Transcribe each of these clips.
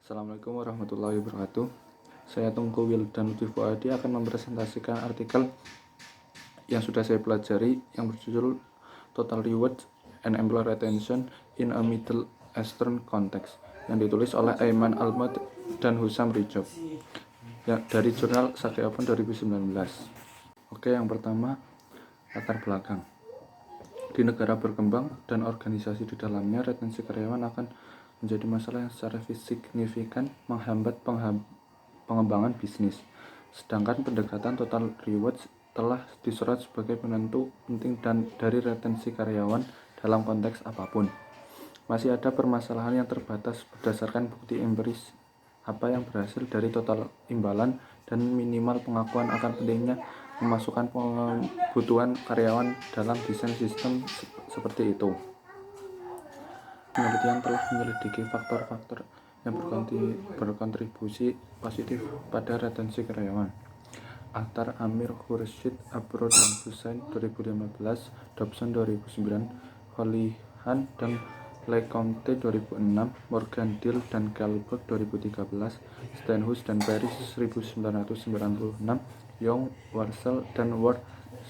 Assalamualaikum warahmatullahi wabarakatuh. Saya Tengku Wildan Lutfi Fuadi akan mempresentasikan artikel yang sudah saya pelajari yang berjudul Total Rewards and Employee Retention in a Middle Eastern Context yang ditulis oleh Ayman Almud dan Husam Rijob dari jurnal Sake Open 2019. Oke, yang pertama, latar belakang. Di negara berkembang dan organisasi di dalamnya, retensi karyawan akan menjadi masalah yang secara signifikan menghambat pengembangan bisnis. Sedangkan pendekatan total rewards telah disorot sebagai penentu penting dari retensi karyawan dalam konteks apapun. Masih ada permasalahan yang terbatas berdasarkan bukti empiris apa yang berhasil dari total imbalan dan minimal pengakuan akan pentingnya memasukkan kebutuhan karyawan dalam desain sistem seperti itu. Penelitian telah menyelidiki faktor-faktor yang berkontribusi positif pada retensi karyawan. Akhtar, Amir, Khurshid, Abro, dan Hussein 2015, Dobson 2009, Holihan dan Leconte 2006, Morgan Dill dan Kalberg 2013, Stenhouse dan Paris 1996, Young, Warshall, dan Ward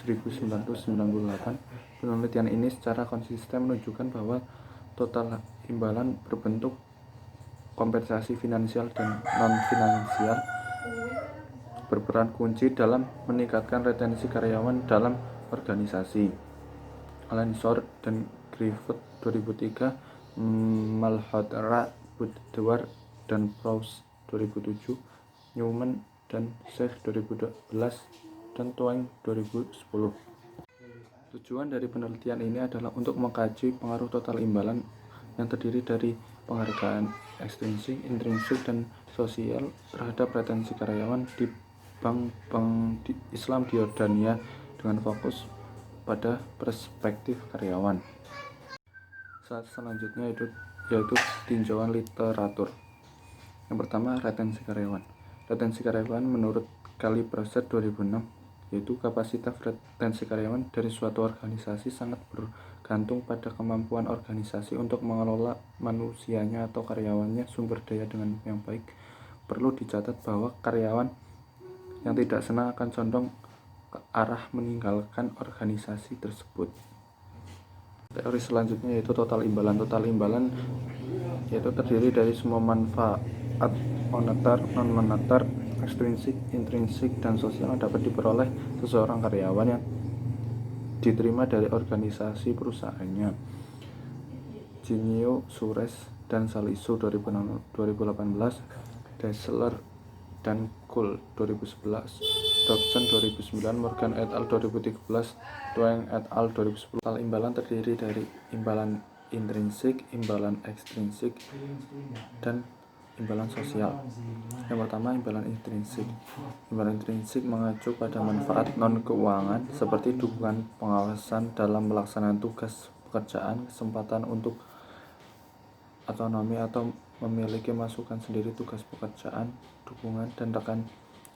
1998. Penelitian ini secara konsisten menunjukkan bahwa total imbalan berbentuk kompensasi finansial dan non-finansial berperan kunci dalam meningkatkan retensi karyawan dalam organisasi. Lansor dan Griffith 2003, Malhotra, Woodward dan Prowse 2007, Newman dan Sheikh 2012, dan Twain 2010. Tujuan dari penelitian ini adalah untuk mengkaji pengaruh total imbalan yang terdiri dari penghargaan ekstrinsik, intrinsik, dan sosial terhadap retensi karyawan di bank Islam di Yordania dengan fokus pada perspektif karyawan. Selanjutnya yaitu tinjauan literatur. Yang pertama, retensi karyawan. Retensi karyawan menurut Calibraset 2006 yaitu kapasitas retensi karyawan dari suatu organisasi sangat bergantung pada kemampuan organisasi untuk mengelola manusianya atau karyawannya sumber daya dengan yang baik. Perlu dicatat bahwa karyawan yang tidak senang akan condong ke arah meninggalkan organisasi tersebut. Teori selanjutnya yaitu total imbalan. Total imbalan yaitu terdiri dari semua manfaat moneter, non-moneter, ekstrinsik, intrinsik, dan sosial yang dapat diperoleh seseorang karyawan yang diterima dari organisasi perusahaannya. Ginio, Suarez, dan Salisu 2018, Dassler dan Kuhl 2011, Dobson 2009, Morgan et al. 2013, Twain et al. 2010. Total imbalan terdiri dari imbalan intrinsik, imbalan ekstrinsik, dan imbalan sosial. Yang pertama, imbalan intrinsik. Imbalan intrinsik mengacu pada manfaat non-keuangan seperti dukungan pengawasan dalam melaksanakan tugas pekerjaan, kesempatan untuk otonomi atau memiliki masukan sendiri tugas pekerjaan, dukungan, dan rekan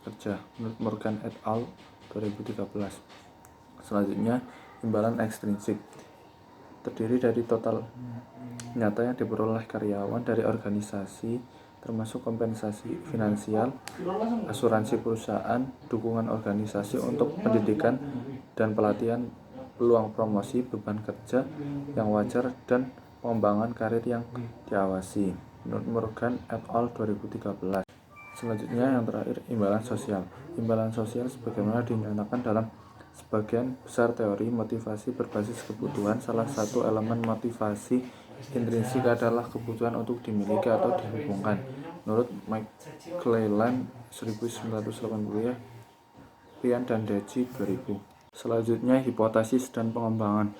kerja menurut Morgan et al. 2013. Selanjutnya, imbalan ekstrinsik terdiri dari total nyata yang diperoleh karyawan dari organisasi termasuk kompensasi finansial, asuransi perusahaan, dukungan organisasi untuk pendidikan dan pelatihan, peluang promosi, beban kerja yang wajar, dan pengembangan karir yang diawasi menurut Morgan et al. 2013. Selanjutnya, yang terakhir, imbalan sosial. Imbalan sosial sebagaimana dinyatakan dalam sebagian besar teori motivasi berbasis kebutuhan. Salah satu elemen motivasi intrinsik adalah kebutuhan untuk dimiliki atau dihubungkan menurut McClelland 1980, Pian dan Daci 2000. Selanjutnya, hipotesis dan pengembangan.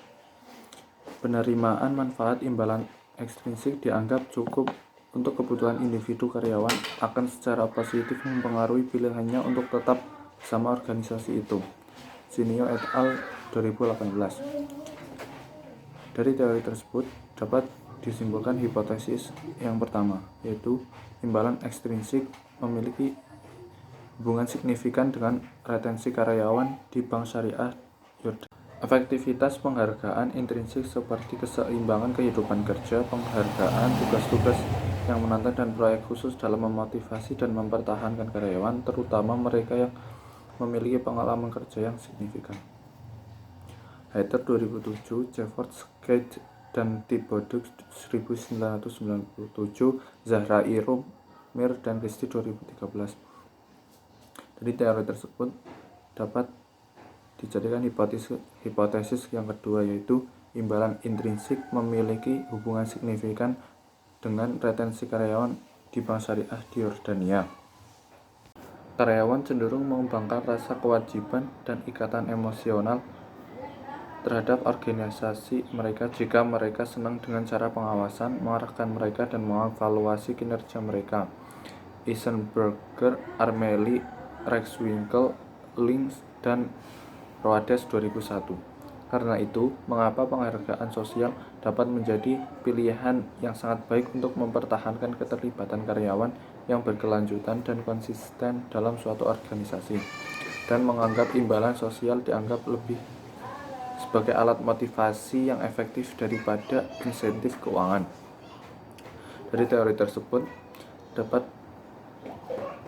Penerimaan manfaat imbalan ekstrinsik dianggap cukup untuk kebutuhan individu karyawan akan secara positif mempengaruhi pilihannya untuk tetap bersama organisasi itu. Ginio et al. 2018. Dari teori tersebut dapat disimpulkan hipotesis yang pertama, yaitu imbalan ekstrinsik memiliki hubungan signifikan dengan retensi karyawan di bank syariah Yordania. Efektivitas penghargaan intrinsik seperti keseimbangan kehidupan kerja, penghargaan tugas-tugas yang menantang dan proyek khusus dalam memotivasi dan mempertahankan karyawan, terutama mereka yang memiliki pengalaman kerja yang signifikan. Heather 2007, Jefford Skate dan Thibodeau 1997, Zahra Irum, Mir dan Christie 2013. Dari teori tersebut dapat dijadikan hipotesis yang kedua, yaitu imbalan intrinsik memiliki hubungan signifikan dengan retensi karyawan di bank syariah di Yordania. Karyawan cenderung mengembangkan rasa kewajiban dan ikatan emosional terhadap organisasi mereka jika mereka senang dengan cara pengawasan, mengarahkan mereka, dan mengevaluasi kinerja mereka. Eisenberger, Armeli, Rexwinkel, Links, dan Roades 2001. Karena itu, mengapa penghargaan sosial dapat menjadi pilihan yang sangat baik untuk mempertahankan keterlibatan karyawan yang berkelanjutan dan konsisten dalam suatu organisasi, dan menganggap imbalan sosial dianggap lebih sebagai alat motivasi yang efektif daripada insentif keuangan. Dari teori tersebut dapat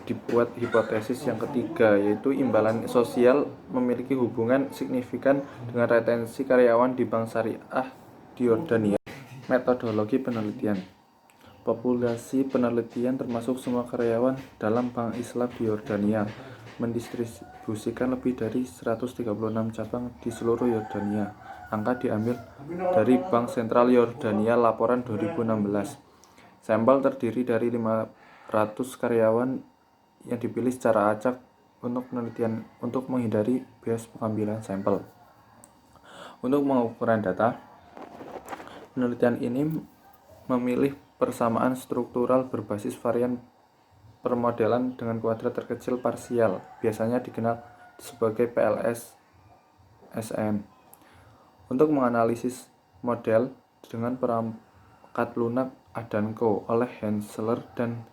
dibuat hipotesis yang ketiga, yaitu imbalan sosial memiliki hubungan signifikan dengan retensi karyawan di bank syariah di Yordania. Metodologi penelitian. Populasi penelitian termasuk semua karyawan dalam bank Islam di Yordania mendistribusikan lebih dari 136 cabang di seluruh Yordania. Angka diambil dari Bank Sentral Yordania laporan 2016. Sampel terdiri dari 500 karyawan yang dipilih secara acak untuk penelitian untuk menghindari bias pengambilan sampel. Untuk pengukuran data, penelitian ini memilih persamaan struktural berbasis varian permodelan dengan kuadrat terkecil parsial, biasanya dikenal sebagai PLS-SN. Untuk menganalisis model dengan perangkat lunak Adanko oleh Hensler dan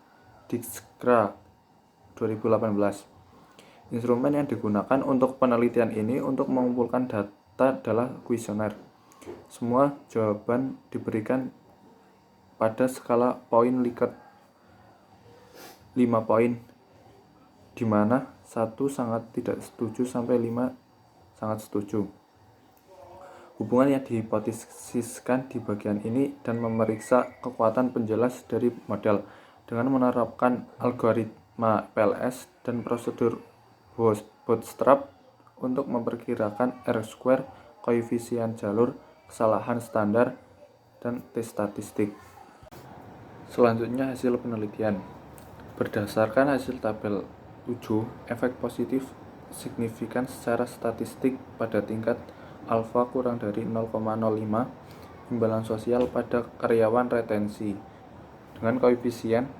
Dijkstra 2018. Instrumen yang digunakan untuk penelitian ini untuk mengumpulkan data adalah kuesioner. Semua jawaban diberikan pada skala poin Likert 5 poin, di mana 1 sangat tidak setuju sampai 5 sangat setuju. Hubungan yang dihipotesiskan di bagian ini dan memeriksa kekuatan penjelas dari model dengan menerapkan algoritma PLS dan prosedur bootstrap untuk memperkirakan R-square, koefisien jalur, kesalahan standar, dan T-statistik. Selanjutnya hasil penelitian. Berdasarkan hasil tabel 7, efek positif signifikan secara statistik pada tingkat alfa kurang dari 0,05 imbalan sosial pada karyawan retensi dengan koefisien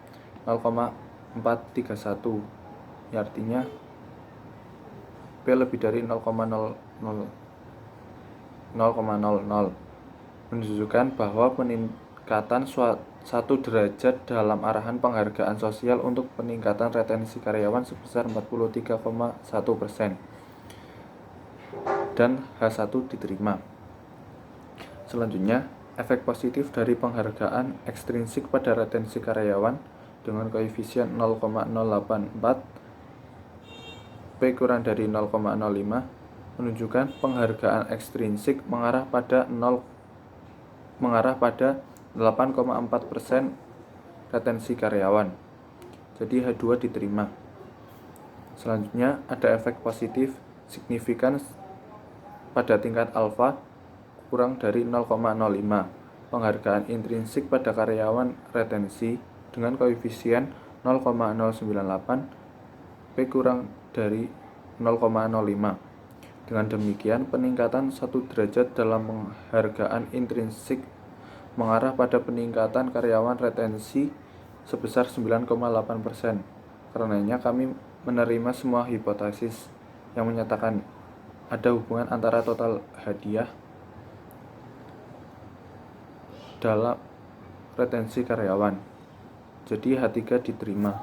0,431, artinya P lebih dari 0,00, menunjukkan bahwa peningkatan 1 derajat dalam arahan penghargaan sosial untuk peningkatan retensi karyawan sebesar 43,1%, dan H1 diterima. Selanjutnya, efek positif dari penghargaan ekstrinsik pada retensi karyawan dengan koefisien 0,084, P kurang dari 0,05, menunjukkan penghargaan ekstrinsik mengarah pada 8,4% retensi karyawan. Jadi H2 diterima. Selanjutnya ada efek positif signifikan pada tingkat alfa kurang dari 0,05, penghargaan intrinsik pada karyawan retensi dengan koefisien 0,098, P kurang dari 0,05. Dengan demikian, peningkatan 1 derajat dalam penghargaan intrinsik mengarah pada peningkatan karyawan retensi sebesar 9,8%. Karenanya kami menerima semua hipotesis yang menyatakan ada hubungan antara total hadiah dalam retensi karyawan. Jadi H3 diterima.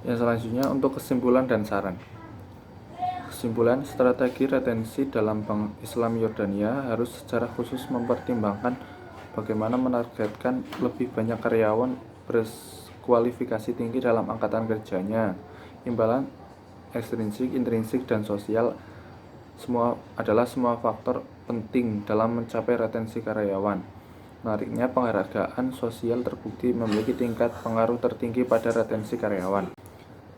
Yang selanjutnya untuk kesimpulan dan saran. Kesimpulan, strategi retensi dalam Bank Islam Yordania harus secara khusus mempertimbangkan bagaimana menargetkan lebih banyak karyawan berkualifikasi tinggi dalam angkatan kerjanya. Imbalan ekstrinsik, intrinsik, dan sosial semua faktor penting dalam mencapai retensi karyawan. Menariknya, penghargaan sosial terbukti memiliki tingkat pengaruh tertinggi pada retensi karyawan.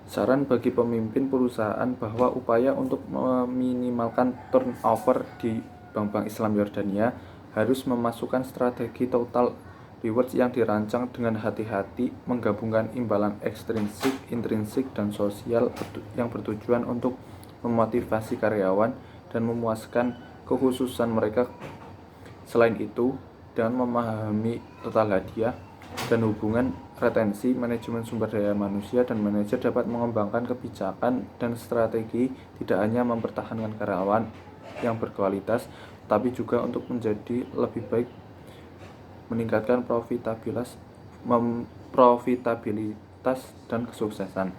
Saran bagi pemimpin perusahaan bahwa upaya untuk meminimalkan turnover di bank-bank Islam Yordania harus memasukkan strategi total rewards yang dirancang dengan hati-hati, menggabungkan imbalan ekstrinsik, intrinsik, dan sosial yang bertujuan untuk memotivasi karyawan dan memuaskan kekhususan mereka. Selain itu, dengan memahami total hadiah dan hubungan retensi, manajemen sumber daya manusia dan manajer dapat mengembangkan kebijakan dan strategi tidak hanya mempertahankan karyawan yang berkualitas, tapi juga untuk menjadi lebih baik, meningkatkan profitabilitas dan kesuksesan.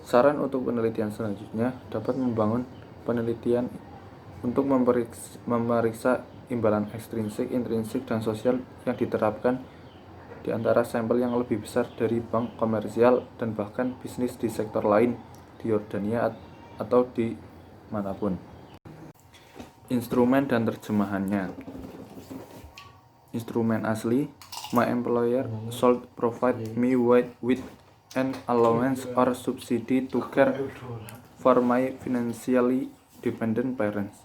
Saran untuk penelitian selanjutnya dapat membangun penelitian untuk memeriksa imbalan ekstrinsik, intrinsik, dan sosial yang diterapkan di antara sampel yang lebih besar dari bank komersial dan bahkan bisnis di sektor lain di Yordania atau di manapun. Instrumen dan terjemahannya. Instrumen asli: my employer should provide me with an allowance or subsidy to care for my financially dependent parents.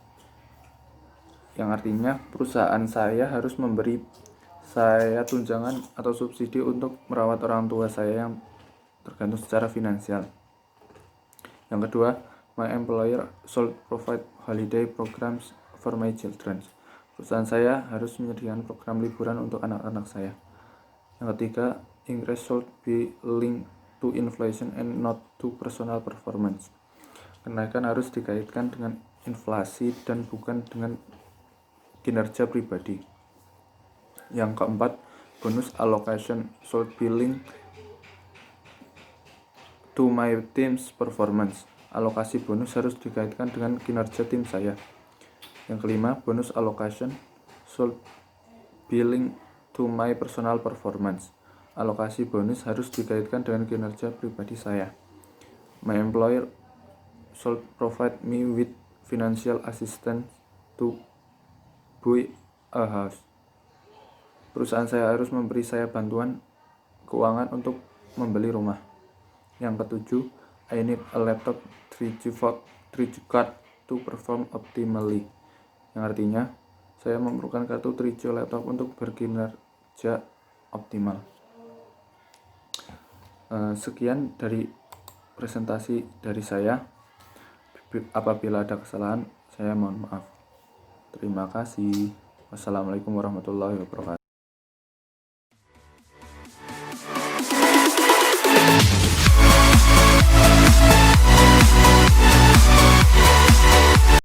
Yang artinya, perusahaan saya harus memberi saya tunjangan atau subsidi untuk merawat orang tua saya yang tergantung secara finansial. Yang kedua, my employer should provide holiday programs for my children. Perusahaan saya harus menyediakan program liburan untuk anak-anak saya. Yang ketiga, increase should be linked to inflation and not to personal performance. Kenaikan harus dikaitkan dengan inflasi dan bukan dengan kinerja pribadi. Yang keempat, bonus allocation should be linked to my team's performance. Alokasi bonus harus dikaitkan dengan kinerja tim saya. Yang kelima, bonus allocation should be linked to my personal performance. Alokasi bonus harus dikaitkan dengan kinerja pribadi saya. My employer should provide me with financial assistance to buy a house. Perusahaan saya harus memberi saya bantuan keuangan untuk membeli rumah. Yang ketujuh, I need a laptop 3G card to perform optimally. Yang artinya, saya memerlukan kartu 3G laptop untuk berkinerja optimal. Sekian dari presentasi dari saya. Apabila ada kesalahan, saya mohon maaf. Terima kasih. Wassalamualaikum warahmatullahi wabarakatuh.